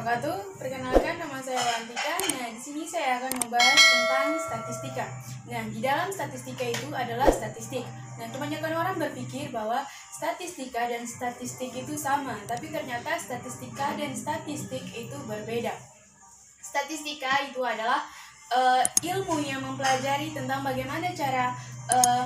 wabarakatuh. Perkenalkan, nama saya Wantika. Nah, di sini saya akan membahas tentang statistika. Nah, di dalam statistika itu adalah statistik. Nah, kebanyakan orang berpikir bahwa statistika dan statistik itu sama, tapi ternyata statistika dan statistik itu berbeda. Statistika itu adalah ilmu yang mempelajari tentang bagaimana cara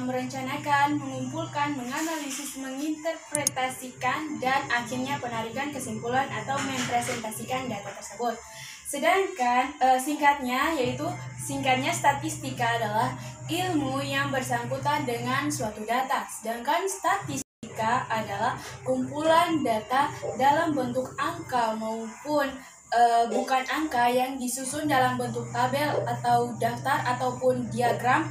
merencanakan, mengumpulkan, menganalisis, menginterpretasikan, dan akhirnya penarikan kesimpulan atau mempresentasikan data tersebut. Sedangkan singkatnya statistika adalah ilmu yang bersangkutan dengan suatu data. Sedangkan statistika adalah kumpulan data dalam bentuk angka maupun bukan angka yang disusun dalam bentuk tabel atau daftar ataupun diagram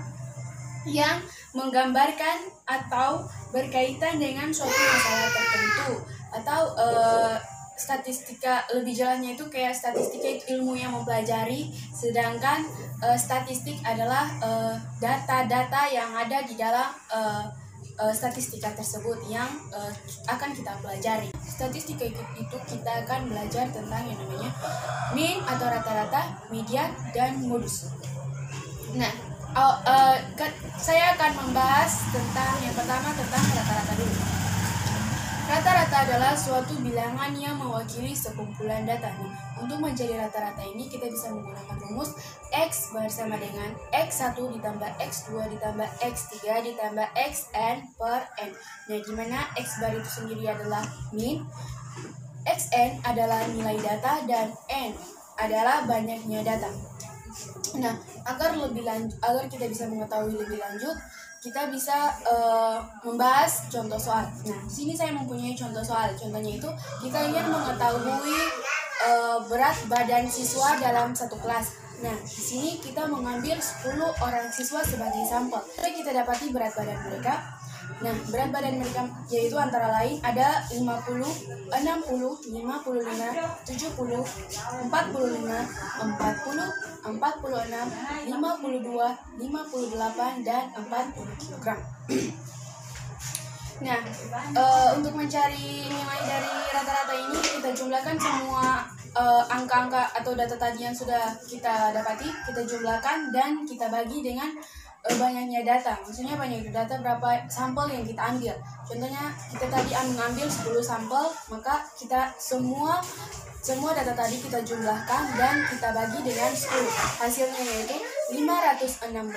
yang menggambarkan atau berkaitan dengan suatu masalah tertentu. Atau statistika lebih jelasnya itu kayak statistika itu ilmu yang mempelajari, sedangkan statistik adalah data-data yang ada di dalam statistika tersebut yang akan kita pelajari. Statistika itu kita akan belajar tentang yang namanya mean atau rata-rata, median, dan modus. Nah, saya akan membahas tentang yang pertama tentang rata-rata dulu. Rata-rata adalah suatu bilangan yang mewakili sekumpulan data. Untuk mencari rata-rata ini kita bisa menggunakan rumus X bersama dengan X1 ditambah X2 ditambah X3 ditambah Xn per N. Nah, di mana X bar itu sendiri adalah mean, Xn adalah nilai data, dan N adalah banyaknya data. Nah, agar kita bisa mengetahui lebih lanjut, kita bisa membahas contoh soal. Nah, di sini saya mempunyai contoh soal. Contohnya itu kita ingin mengetahui berat badan siswa dalam satu kelas. Nah, di sini kita mengambil 10 orang siswa sebagai sampel. Kita dapati berat badan mereka. Nah, berat badan mereka yaitu antara lain ada 50, 60, 55, 70, 45, 40, 46, 52, 58, dan 40 kg. Nah, untuk mencari nilai dari rata-rata ini, kita jumlahkan semua angka-angka atau data tadi yang sudah kita dapati, kita jumlahkan dan kita bagi dengan banyaknya data. Maksudnya banyak data berapa sampel yang kita ambil. Contohnya kita tadi mengambil 10 sampel, maka kita semua data tadi kita jumlahkan dan kita bagi dengan 10. Hasilnya yaitu 516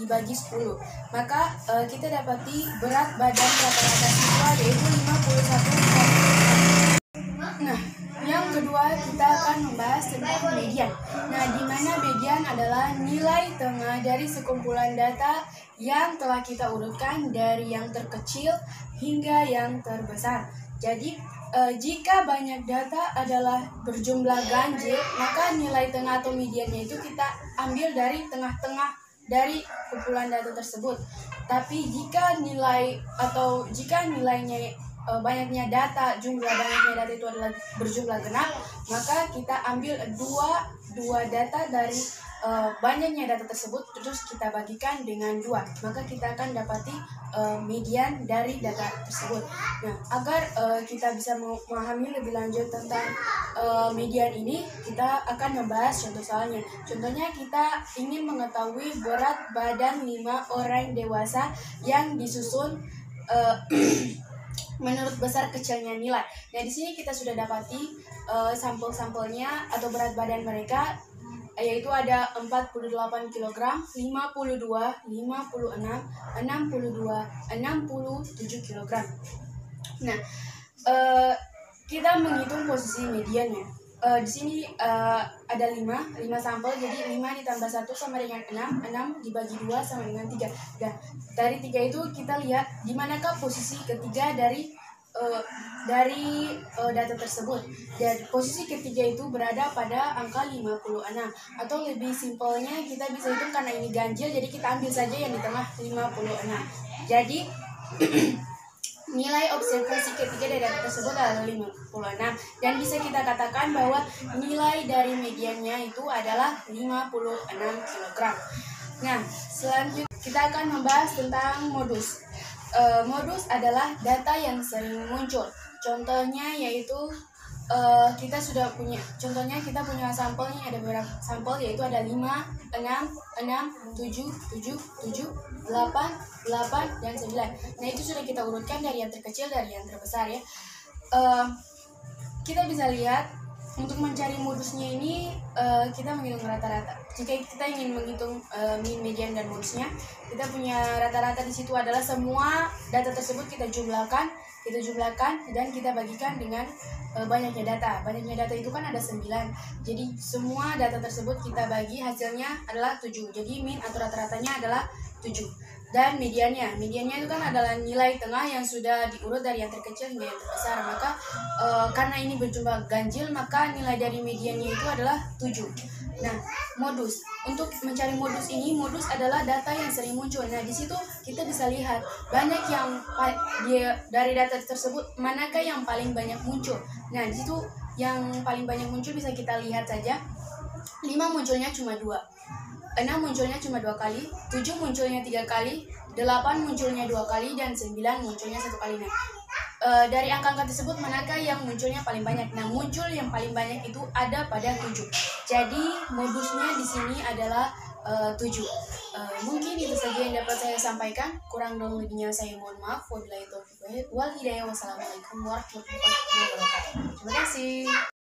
dibagi 10. Maka kita dapati berat badan rata-rata siswa yaitu 51. Nah, yang kedua kita akan membahas tentang median. Nah, di mana median adalah nilai tengah dari sekumpulan data yang telah kita urutkan dari yang terkecil hingga yang terbesar. Jadi, jika banyak data adalah berjumlah ganjil, maka nilai tengah atau mediannya itu kita ambil dari tengah-tengah dari kumpulan data tersebut. Tapi jika nilainya banyaknya data, jumlah banyaknya data itu adalah berjumlah genap, maka kita ambil dua data dari banyaknya data tersebut, terus kita bagikan dengan 2, maka kita akan dapati median dari data tersebut. Nah, agar kita bisa memahami lebih lanjut tentang median ini, kita akan membahas contoh soalnya. Contohnya kita ingin mengetahui berat badan 5 orang dewasa yang disusun menurut besar kecilnya nilai. Nah, di sini kita sudah dapati sampel-sampelnya atau berat badan mereka, yaitu ada 48 kg, 52, 56, 62, 67 kg. Nah, kita menghitung posisi mediannya. Di sini ada 5 sampel, jadi 5 ditambah 1 sama dengan 6 dibagi 2 sama dengan 3. Nah, dari 3 itu kita lihat di manakah posisi ketiga dari data tersebut. Dan posisi ketiga itu berada pada angka 56. Atau lebih simpelnya kita bisa hitung karena ini ganjil, jadi kita ambil saja yang di tengah 56. Jadi nilai observasi ketiga dari data tersebut adalah 56, dan bisa kita katakan bahwa nilai dari mediannya itu adalah 56 kg. Nah, selanjutnya kita akan membahas tentang modus. Modus adalah data yang sering muncul. Contohnya yaitu kita sudah punya, contohnya kita punya sampel nih, ada beberapa sampel, yaitu ada 5, 6, 7, 7, 7, 8, 8, dan 9. Nah, itu sudah kita urutkan dari yang terkecil dari yang terbesar ya. Kita bisa lihat untuk mencari modusnya ini, kita menghitung rata-rata. Jika kita ingin menghitung mean, median, dan modusnya, kita punya rata-rata di situ adalah semua data tersebut kita jumlahkan dan kita bagikan dengan banyaknya data. Banyaknya data itu kan ada 9. Jadi semua data tersebut kita bagi, hasilnya adalah 7. Jadi mean atau rata-ratanya adalah 7. Dan mediannya itu kan adalah nilai tengah yang sudah diurut dari yang terkecil hingga yang terbesar. Maka karena ini berjumlah ganjil, maka nilai dari mediannya itu adalah 7. Nah, modus. Untuk mencari modus ini, modus adalah data yang sering muncul. Nah, di situ kita bisa lihat banyak yang dari data tersebut manakah yang paling banyak muncul. Nah, di situ yang paling banyak muncul bisa kita lihat saja. 5 munculnya cuma 2. 6 munculnya cuma 2 kali, 7 munculnya 3 kali, 8 munculnya 2 kali, dan 9 munculnya 1 kali. Nah, dari angka-angka tersebut manakah yang munculnya paling banyak? Nah, muncul yang paling banyak itu ada pada 7. Jadi modusnya di sini adalah 7. Mungkin itu saja yang dapat saya sampaikan. Kurang dan lebihnya saya mohon maaf. Wabillahi taufiq wal hidayah. Wassalamualaikum warahmatullahi wabarakatuh. Terima kasih.